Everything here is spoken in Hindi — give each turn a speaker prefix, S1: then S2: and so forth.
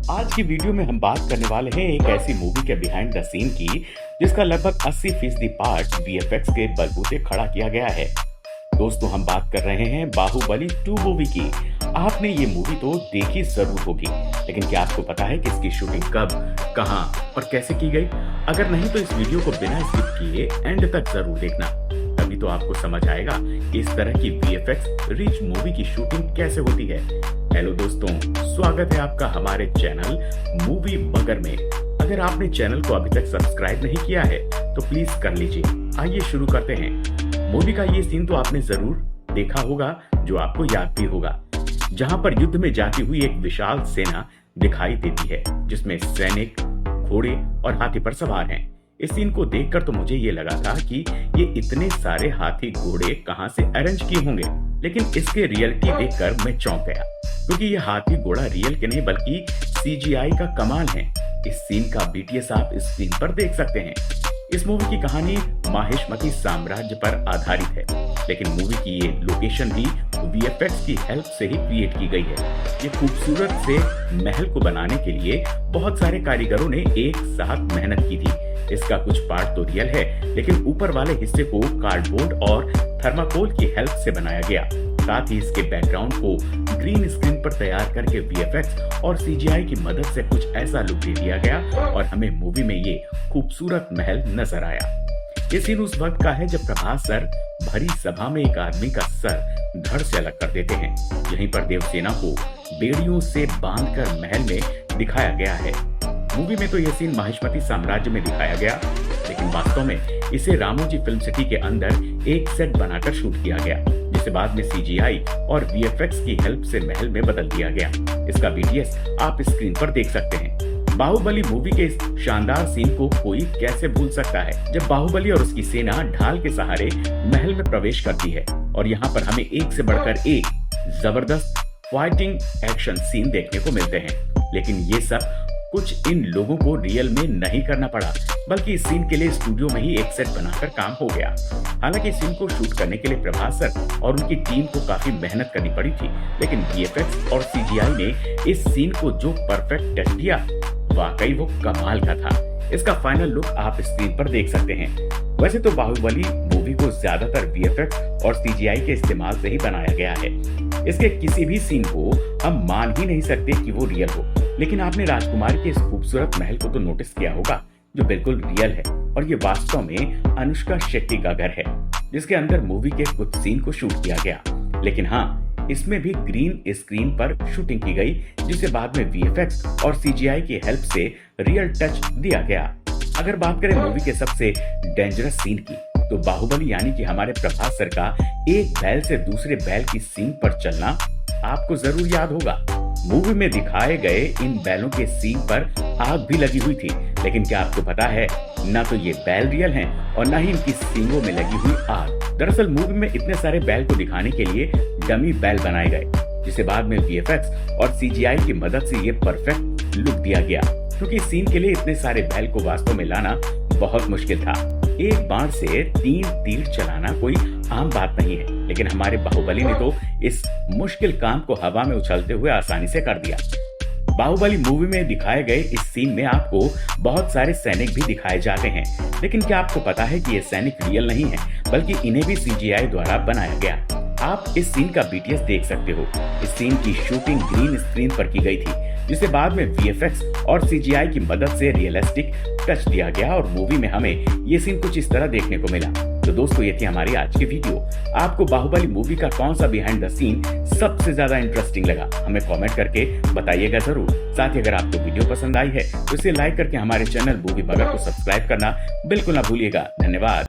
S1: आज की वीडियो में हम बात करने वाले हैं एक ऐसी मूवी के बिहाइंड द सीन की जिसका लगभग 80% पार्ट वीएफएक्स के बलबूते खड़ा किया गया है। दोस्तों, हम बात कर रहे हैं बाहुबली 2 मूवी की। आपने ये मूवी तो देखी जरूर होगी, लेकिन क्या आपको पता है कि इसकी शूटिंग कब, कहां और कैसे की गई? अगर नहीं तो इस वीडियो को बिना स्किप किए एंड तक जरूर देखना, तभी तो आपको समझ आएगा कि इस तरह की वीएफएक्स रिच मूवी की शूटिंग कैसे होती है। हेलो दोस्तों, स्वागत है आपका हमारे चैनल मूवी बगर में। अगर आपने चैनल को अभी तक सब्सक्राइब नहीं किया है तो प्लीज कर लीजिए। आइए शुरू करते हैं। मूवी का ये सीन तो आपने जरूर देखा होगा, जो आपको याद भी होगा, जहां पर युद्ध में जाती हुई एक विशाल सेना दिखाई देती है, जिसमें सैनिक, घोड़े और हाथी पर सवार हैं। इस सीन को देखकर तो मुझे ये लगा था कि ये इतने सारे हाथी घोड़े कहां से अरेंज किए होंगे, लेकिन इसके रियलिटी देखकर मैं चौंक गया, क्योंकि ये हाथी घोड़ा रियल के नहीं बल्कि सीजीआई का कमाल है। इस सीन का बीटीएस आप इस स्क्रीन पर देख सकते हैं। इस मूवी की कहानी माहिष्मती साम्राज्य पर आधारित है, लेकिन मूवी की ये लोकेशन भी वीएफएक्स की हेल्प से ही क्रिएट की गई है। ये खूबसूरत से महल को बनाने के लिए बहुत सारे कारीगरों ने एक साथ मेहनत की थी। इसका कुछ पार्ट तो रियल है, लेकिन ऊपर वाले हिस्से को कार्डबोर्ड और थर्माकोल की हेल्प से बनाया गया। साथ ही इसके बैकग्राउंड को ग्रीन स्क्रीन पर तैयार करके वीएफएक्स और सीजीआई की मदद से कुछ ऐसा लुक दे दिया गया और हमें मूवी में ये खूबसूरत महल नजर आया। ये सीन उस वक्त का है जब प्रभास सर भरी सभा में एक आदमी का सर धड़ से अलग कर देते हैं। यहीं पर देवसेना को बेड़ियों से बांधकर महल में दिखाया गया है। मूवी में तो यह सीन माहिष्मती साम्राज्य में दिखाया गया, लेकिन वास्तव में इसे रामोजी फिल्म सिटी के अंदर एक सेट बनाकर शूट किया गया, जिसे बाद में सीजीआई और वीएफएक्स की हेल्प से महल में बदल दिया गया। इसका बीटीएस आप स्क्रीन पर देख सकते हैं। बाहुबली मूवी के इस शानदार सीन को कोई कैसे भूल सकता है, जब बाहुबली और उसकी सेना ढाल के सहारे महल में प्रवेश करती है और यहाँ पर हमें एक से बढ़कर एक जबरदस्त फाइटिंग एक्शन सीन देखने को मिलते हैं। लेकिन ये सब कुछ इन लोगों को रियल में नहीं करना पड़ा, बल्कि इस सीन के लिए स्टूडियो में ही एक सेट बनाकर काम हो गया। हालांकि इस सीन को शूट करने के लिए प्रभास सर और उनकी टीम को काफी मेहनत करनी पड़ी थी, लेकिन वीएफएक्स और सीजीआई ने इस सीन को जो परफेक्ट टच दिया, वाकई वो कमाल का था। इसका फाइनल लुक आप स्क्रीन पर देख सकते हैं। वैसे तो बाहुबली मूवी को ज्यादातर वीएफएक्स और सीजीआई के इस्तेमाल से ही बनाया गया है। इसके किसी भी सीन को हम मान ही नहीं सकते कि वो रियल हो, लेकिन आपने राजकुमार के इस खूबसूरत महल को तो नोटिस किया होगा, जो बिल्कुल रियल है, और ये वास्तव में अनुष्का शेट्टी का घर है, जिसके अंदर मूवी के कुछ सीन को शूट किया गया। लेकिन हाँ, इसमें भी ग्रीन स्क्रीन पर शूटिंग की गई, जिसे बाद में वीएफएक्स और सीजीआई की हेल्प से रियल टच दिया गया। अगर बात करें मूवी के सबसे डेंजरस सीन की, तो बाहुबली यानी कि हमारे प्रभास सर का एक बैल से दूसरे बैल की सींग पर चलना आपको जरूर याद होगा। मूवी में दिखाए गए इन बैलों के सींग पर आग भी लगी हुई थी, लेकिन क्या आपको पता है, ना तो ये बैल रियल हैं और ना ही इनकी सींगों में लगी हुई आग। दरअसल मूवी में इतने सारे बैल को दिखाने के लिए डमी बैल बनाए गए, जिसे बाद में वीएफएक्स और सीजीआई की मदद से ये परफेक्ट लुक दिया गया, क्योंकि इस सीन के लिए इतने सारे बैल को वास्तव में लाना बहुत मुश्किल था। एक बाण से 3 तीर चलाना कोई आम बात नहीं है, लेकिन हमारे बाहुबली ने तो इस मुश्किल काम को हवा में उछलते हुए आसानी से कर दिया। बाहुबली मूवी में दिखाए गए इस सीन में आपको बहुत सारे सैनिक भी दिखाए जाते हैं, लेकिन क्या आपको पता है कि ये सैनिक रियल नहीं है, बल्कि इन्हें भी सीजीआई द्वारा बनाया गया। आप इस सीन का बीटीएस देख सकते हो। इस सीन की शूटिंग ग्रीन स्क्रीन पर की गई थी, जिसे बाद में वीएफएक्स और सीजीआई की मदद से रियलिस्टिक टच दिया गया और मूवी में हमें ये सीन कुछ इस तरह देखने को मिला। तो दोस्तों, ये थी हमारी आज की वीडियो। आपको बाहुबली मूवी का कौन सा बिहाइंड द सीन सबसे ज्यादा इंटरेस्टिंग लगा, हमें कमेंट करके बताइएगा जरूर। साथ ही अगर आपको वीडियो पसंद आई है तो इसे लाइक करके हमारे चैनल मूवी बगर को सब्सक्राइब करना बिल्कुल ना भूलिएगा। धन्यवाद।